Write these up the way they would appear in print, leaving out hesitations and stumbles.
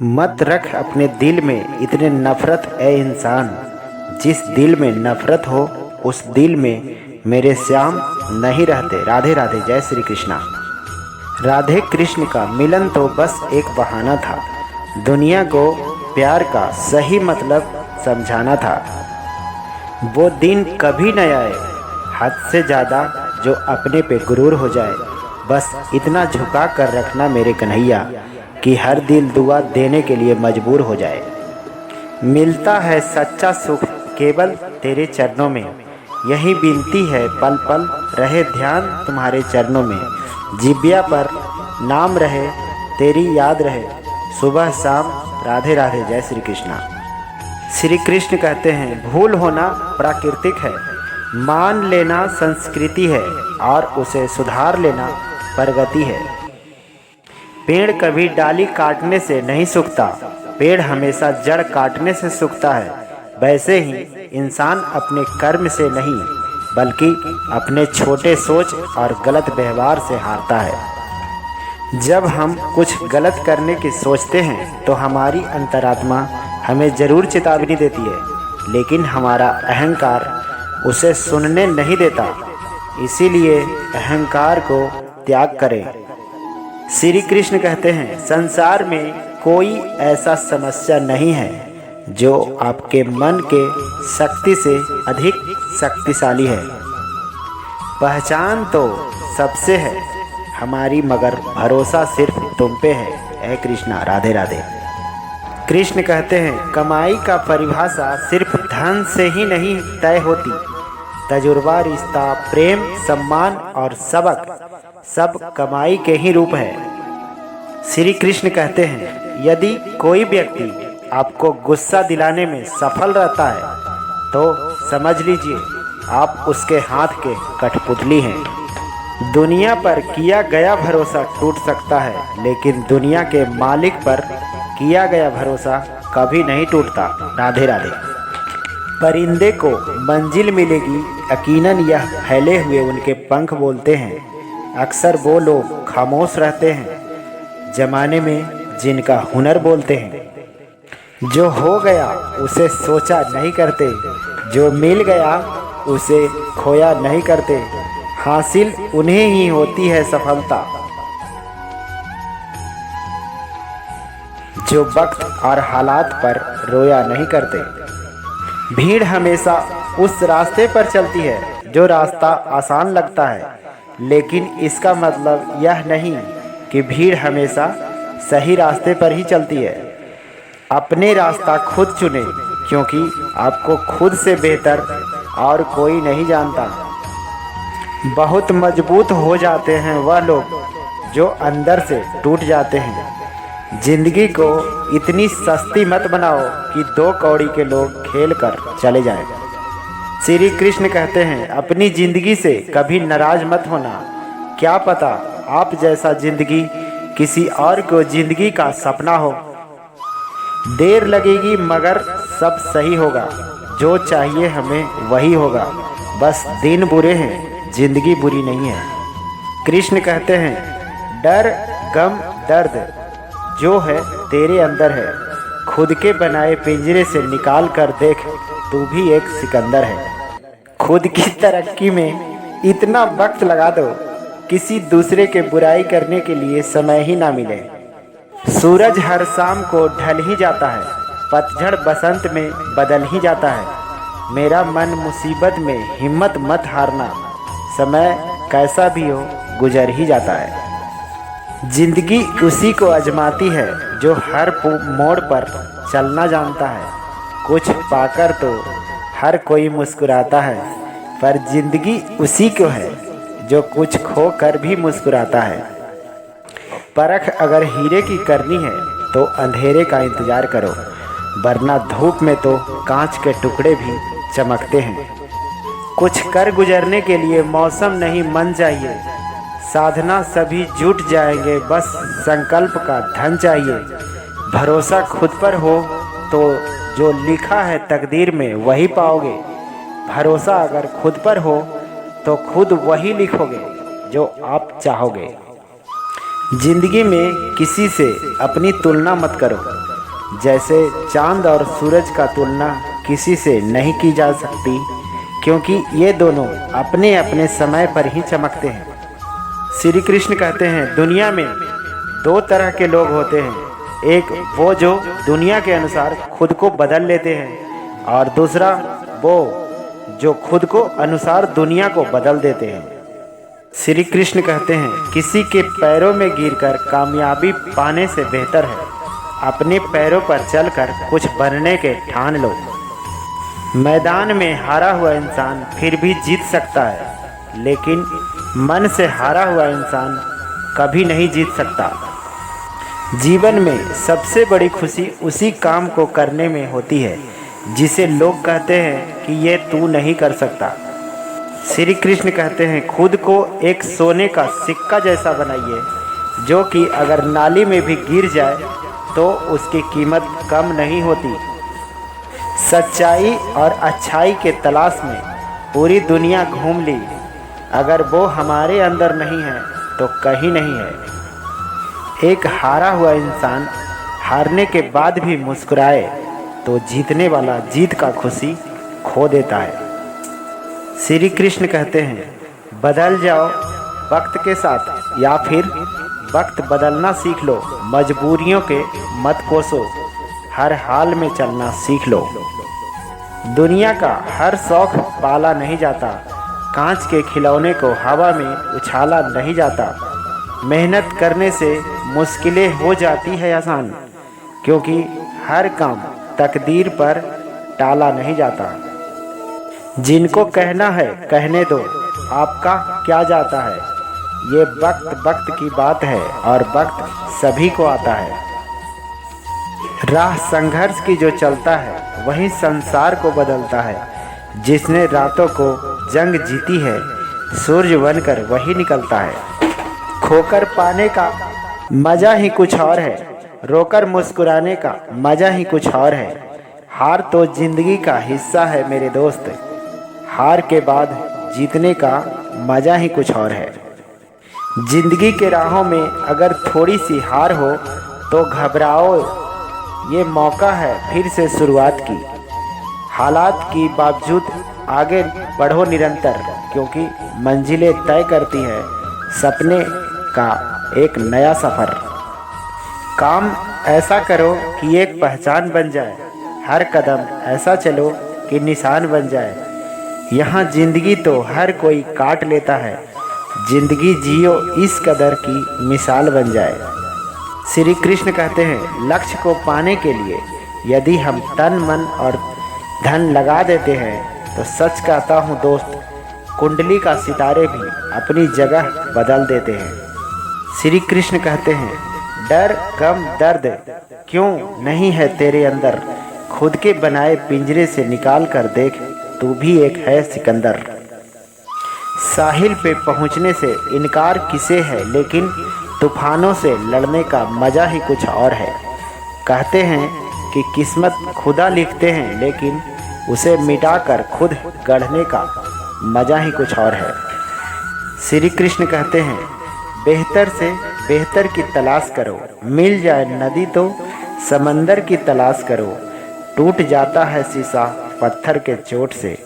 मत रख अपने दिल में इतने नफ़रत ए इंसान। जिस दिल में नफ़रत हो उस दिल में मेरे श्याम नहीं रहते। राधे राधे। जय श्री कृष्णा। राधे कृष्ण का मिलन तो बस एक बहाना था, दुनिया को प्यार का सही मतलब समझाना था। वो दिन कभी न आए हद से ज़्यादा जो अपने पे गुरूर हो जाए। बस इतना झुका कर रखना मेरे कन्हैया कि हर दिल दुआ देने के लिए मजबूर हो जाए। मिलता है सच्चा सुख केवल तेरे चरणों में, यही विनती है पल पल रहे ध्यान तुम्हारे चरणों में। जिब्या पर नाम रहे तेरी याद रहे सुबह शाम। राधे राधे। जय श्री कृष्णा। श्री कृष्ण कहते हैं भूल होना प्राकृतिक है, मान लेना संस्कृति है और उसे सुधार लेना प्रगति है। पेड़ कभी डाली काटने से नहीं सूखता, पेड़ हमेशा जड़ काटने से सूखता है। वैसे ही इंसान अपने कर्म से नहीं बल्कि अपने छोटे सोच और गलत व्यवहार से हारता है। जब हम कुछ गलत करने की सोचते हैं तो हमारी अंतरात्मा हमें ज़रूर चेतावनी देती है, लेकिन हमारा अहंकार उसे सुनने नहीं देता। इसीलिए अहंकार को त्याग करें। श्री कृष्ण कहते हैं संसार में कोई ऐसा समस्या नहीं है जो आपके मन के शक्ति से अधिक शक्तिशाली है। पहचान तो सबसे है हमारी, मगर भरोसा सिर्फ तुम पे है। ऐ कृष्णा। राधे राधे। कृष्ण कहते हैं कमाई का परिभाषा सिर्फ धन से ही नहीं तय होती। तजुर्बा, रिश्ता, प्रेम, सम्मान और सबक सब कमाई के ही रूप है। श्री कृष्ण कहते हैं यदि कोई व्यक्ति आपको गुस्सा दिलाने में सफल रहता है तो समझ लीजिए आप उसके हाथ के कठपुतली हैं। दुनिया पर किया गया भरोसा टूट सकता है, लेकिन दुनिया के मालिक पर किया गया भरोसा कभी नहीं टूटता। राधे राधे। परिंदे को मंजिल मिलेगी यकीनन यह फैले हुए उनके पंख बोलते हैं। अक्सर वो लोग खामोश रहते हैं जमाने में जिनका हुनर बोलते हैं। जो हो गया उसे सोचा नहीं करते, जो मिल गया उसे खोया नहीं करते। हासिल उन्हें ही होती है सफलता जो वक्त और हालात पर रोया नहीं करते। भीड़ हमेशा उस रास्ते पर चलती है जो रास्ता आसान लगता है, लेकिन इसका मतलब यह नहीं कि भीड़ हमेशा सही रास्ते पर ही चलती है। अपने रास्ता खुद चुने, क्योंकि आपको खुद से बेहतर और कोई नहीं जानता। बहुत मजबूत हो जाते हैं वह लोग जो अंदर से टूट जाते हैं। जिंदगी को इतनी सस्ती मत बनाओ कि 2 कौड़ी के लोग खेल कर चले जाएं। श्री कृष्ण कहते हैं अपनी ज़िंदगी से कभी नाराज मत होना। क्या पता आप जैसा ज़िंदगी किसी और को ज़िंदगी का सपना हो। देर लगेगी मगर सब सही होगा, जो चाहिए हमें वही होगा। बस दिन बुरे हैं, ज़िंदगी बुरी नहीं है। कृष्ण कहते हैं डर, गम, दर्द जो है तेरे अंदर है। खुद के बनाए पिंजरे से निकाल कर देख, तू भी एक सिकंदर है। खुद की तरक्की में इतना वक्त लगा दो किसी दूसरे के बुराई करने के लिए समय ही ना मिले। सूरज हर शाम को ढल ही जाता है, पतझड़ बसंत में बदल ही जाता है। मेरा मन मुसीबत में हिम्मत मत हारना, समय कैसा भी हो गुजर ही जाता है। जिंदगी उसी को आजमाती है जो हर मोड़ पर चलना जानता है। कुछ पाकर तो हर कोई मुस्कुराता है, पर जिंदगी उसी को है जो कुछ खो कर भी मुस्कुराता है। परख अगर हीरे की करनी है तो अंधेरे का इंतज़ार करो, वरना धूप में तो कांच के टुकड़े भी चमकते हैं। कुछ कर गुजरने के लिए मौसम नहीं मन चाहिए, साधना सभी जुट जाएंगे, बस संकल्प का धन चाहिए। भरोसा खुद पर हो तो जो लिखा है तकदीर में वही पाओगे। भरोसा अगर खुद पर हो तो खुद वही लिखोगे जो आप चाहोगे। जिंदगी में किसी से अपनी तुलना मत करो, जैसे चांद और सूरज का तुलना किसी से नहीं की जा सकती, क्योंकि ये दोनों अपने अपने समय पर ही चमकते हैं। श्री कृष्ण कहते हैं, दुनिया में दो तरह के लोग होते हैं, एक वो जो दुनिया के अनुसार खुद को बदल लेते हैं और दूसरा वो जो खुद को अनुसार दुनिया को बदल देते हैं। श्री कृष्ण कहते हैं, किसी के पैरों में गिरकर कामयाबी पाने से बेहतर है अपने पैरों पर चलकर कुछ बनने के ठान लो। मैदान में हारा हुआ इंसान फिर भी जीत सकता है, लेकिन मन से हारा हुआ इंसान कभी नहीं जीत सकता। जीवन में सबसे बड़ी खुशी उसी काम को करने में होती है जिसे लोग कहते हैं कि ये तू नहीं कर सकता। श्री कृष्ण कहते हैं, खुद को एक सोने का सिक्का जैसा बनाइए, जो कि अगर नाली में भी गिर जाए तो उसकी कीमत कम नहीं होती। सच्चाई और अच्छाई के तलाश में पूरी दुनिया घूम ली, अगर वो हमारे अंदर नहीं है तो कहीं नहीं है। एक हारा हुआ इंसान हारने के बाद भी मुस्कुराए तो जीतने वाला जीत का खुशी खो देता है। श्री कृष्ण कहते हैं, बदल जाओ वक्त के साथ या फिर वक्त बदलना सीख लो। मजबूरियों के मत कोसो, हर हाल में चलना सीख लो। दुनिया का हर शौक पाला नहीं जाता, कांच के खिलौने को हवा में उछाला नहीं जाता। मेहनत करने से मुश्किलें हो जाती है आसान, क्योंकि हर काम तकदीर पर टाला नहीं जाता। जिनको कहना है कहने दो, आपका क्या जाता है। ये वक्त वक्त की बात है और वक्त सभी को आता है। राह संघर्ष की जो चलता है वही संसार को बदलता है। जिसने रातों को जंग जीती है, सूर्य बनकर वही निकलता है। खोकर पाने का मज़ा ही कुछ और है, रोकर मुस्कुराने का मज़ा ही कुछ और है। हार तो जिंदगी का हिस्सा है मेरे दोस्त, हार के बाद जीतने का मज़ा ही कुछ और है। जिंदगी के राहों में अगर थोड़ी सी हार हो तो घबराओ, ये मौका है फिर से शुरुआत की। हालात की बावजूद आगे बढ़ो निरंतर, क्योंकि मंजिलें तय करती हैं सपने का एक नया सफ़र। काम ऐसा करो कि एक पहचान बन जाए, हर कदम ऐसा चलो कि निशान बन जाए। यहाँ ज़िंदगी तो हर कोई काट लेता है, ज़िंदगी जियो इस कदर की मिसाल बन जाए। श्री कृष्ण कहते हैं, लक्ष्य को पाने के लिए यदि हम तन मन और धन लगा देते हैं तो सच कहता हूँ दोस्त, कुंडली का सितारे भी अपनी जगह बदल देते हैं। श्री कृष्ण कहते हैं, डर कम दर्द क्यों नहीं है तेरे अंदर, खुद के बनाए पिंजरे से निकाल कर देख, तू भी एक है सिकंदर। साहिल पे पहुँचने से इनकार किसे है, लेकिन तूफानों से लड़ने का मज़ा ही कुछ और है। कहते हैं कि किस्मत खुदा लिखते हैं, लेकिन उसे मिटाकर खुद गढ़ने का मज़ा ही कुछ और है। श्री कृष्ण कहते हैं, बेहतर से बेहतर की तलाश करो, मिल जाए नदी तो समंदर की तलाश करो। टूट जाता है शीशा पत्थर के चोट से,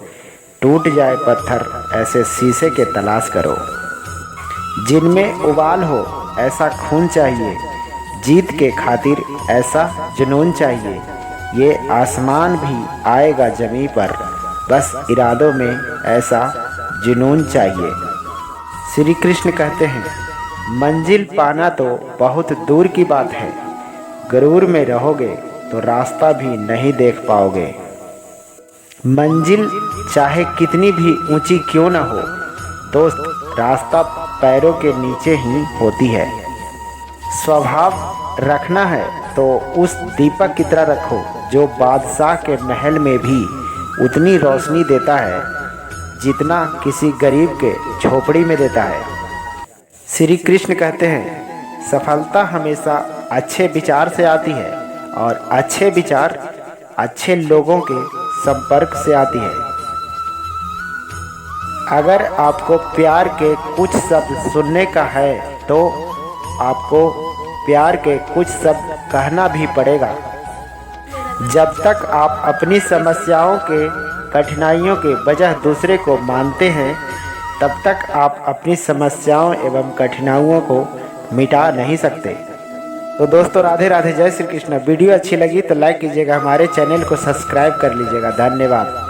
टूट जाए पत्थर ऐसे शीशे के तलाश करो। जिनमें उबाल हो ऐसा खून चाहिए, जीत के खातिर ऐसा जुनून चाहिए। ये आसमान भी आएगा ज़मीं पर, बस इरादों में ऐसा जुनून चाहिए। श्री कृष्ण कहते हैं, मंजिल पाना तो बहुत दूर की बात है, गरूर में रहोगे तो रास्ता भी नहीं देख पाओगे। मंजिल चाहे कितनी भी ऊंची क्यों न हो दोस्त, रास्ता पैरों के नीचे ही होती है। स्वभाव रखना है तो उस दीपक की तरह रखो जो बादशाह के महल में भी उतनी रोशनी देता है जितना किसी गरीब के झोपड़ी में देता है। श्री कृष्ण कहते हैं, सफलता हमेशा अच्छे विचार से आती है और अच्छे विचार अच्छे लोगों के संपर्क से आती है। अगर आपको प्यार के कुछ शब्द सुनने का है तो आपको प्यार के कुछ शब्द कहना भी पड़ेगा। जब तक आप अपनी समस्याओं के कठिनाइयों के वजह दूसरे को मानते हैं, तब तक आप अपनी समस्याओं एवं कठिनाइयों को मिटा नहीं सकते। तो दोस्तों, राधे राधे, जय श्री कृष्ण। वीडियो अच्छी लगी तो लाइक कीजिएगा, हमारे चैनल को सब्सक्राइब कर लीजिएगा। धन्यवाद।